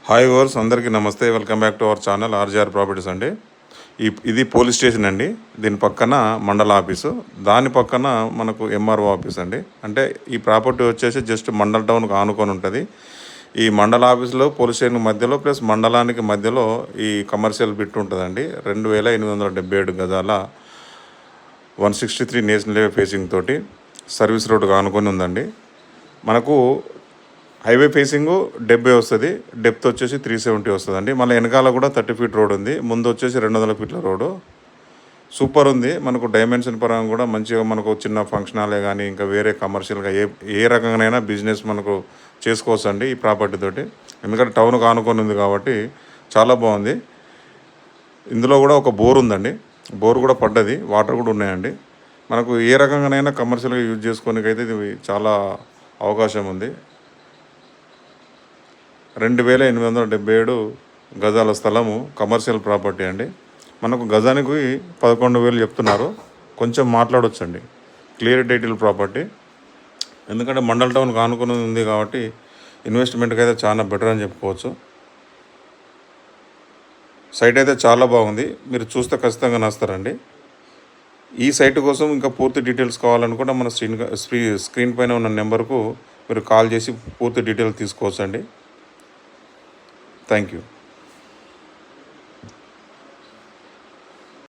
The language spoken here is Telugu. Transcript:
హాయ్ ఓవర్స్ అందరికీ నమస్తే. Welcome back to our channel RGR properties అండి. ఇది పోలీస్ స్టేషన్ అండి. దీని పక్కన మండల ఆఫీసు, దాని పక్కన మనకు ఎంఆర్ఓ ఆఫీస్ అండి. అంటే ఈ ప్రాపర్టీ వచ్చేసి జస్ట్ మండల టౌన్కి ఆనుకొని ఉంటుంది. ఈ మండల ఆఫీసులో పోలీస్ స్టేషన్ మధ్యలో ప్లస్ మండలానికి మధ్యలో ఈ కమర్షియల్ బిట్ ఉంటుందండి. 2877 గజాల 163 నేషనల్ హైవే ఫేసింగ్ తోటి సర్వీస్ రోడ్డుగా ఆనుకొని ఉందండి. మనకు హైవే ఫేసింగ్ 70 వస్తుంది, డెప్త్ వచ్చేసి 370 వస్తుంది అండి. మళ్ళీ వెనకాల కూడా 30 ఫీట్ రోడ్ ఉంది, ముందు వచ్చేసి 200 ఫీట్ల రోడ్డు. సూపర్ ఉంది. మనకు డైమెన్షన్ పరంగా కూడా మంచిగా మనకు చిన్న ఫంక్షన్ హాలే కానీ ఇంకా వేరే కమర్షియల్గా ఏ రకంగానైనా బిజినెస్ మనకు చేసుకోవచ్చు అండి ఈ ప్రాపర్టీ తోటి. ఎందుకంటే టౌన్కి ఆనుకొని ఉంది కాబట్టి చాలా బాగుంది. ఇందులో కూడా ఒక బోర్ ఉందండి, బోర్ కూడా పడ్డది, వాటర్ కూడా ఉన్నాయండి. మనకు ఏ రకంగానైనా కమర్షియల్గా యూజ్ చేసుకోనికైతే ఇది చాలా అవకాశం ఉంది. 2877 గజాల స్థలము కమర్షియల్ ప్రాపర్టీ అండి. మనకు గజానికి 11,000 చెప్తున్నారు. కొంచెం మాట్లాడొచ్చండి. Clear title property. ఎందుకంటే మండల్ టౌన్కి ఆనుకుని ఉంది కాబట్టి ఇన్వెస్ట్మెంట్కి అయితే చాలా బెటర్ అని చెప్పుకోవచ్చు. సైట్ అయితే చాలా బాగుంది, మీరు చూస్తే ఖచ్చితంగా నస్తారండి. ఈ సైట్ కోసం ఇంకా పూర్తి డీటెయిల్స్ కావాలనుకుంటే మన స్క్రీన్ పైన ఉన్న నెంబర్కు మీరు కాల్ చేసి పూర్తి డీటెయిల్స్ తీసుకోవచ్చండి. Thank you.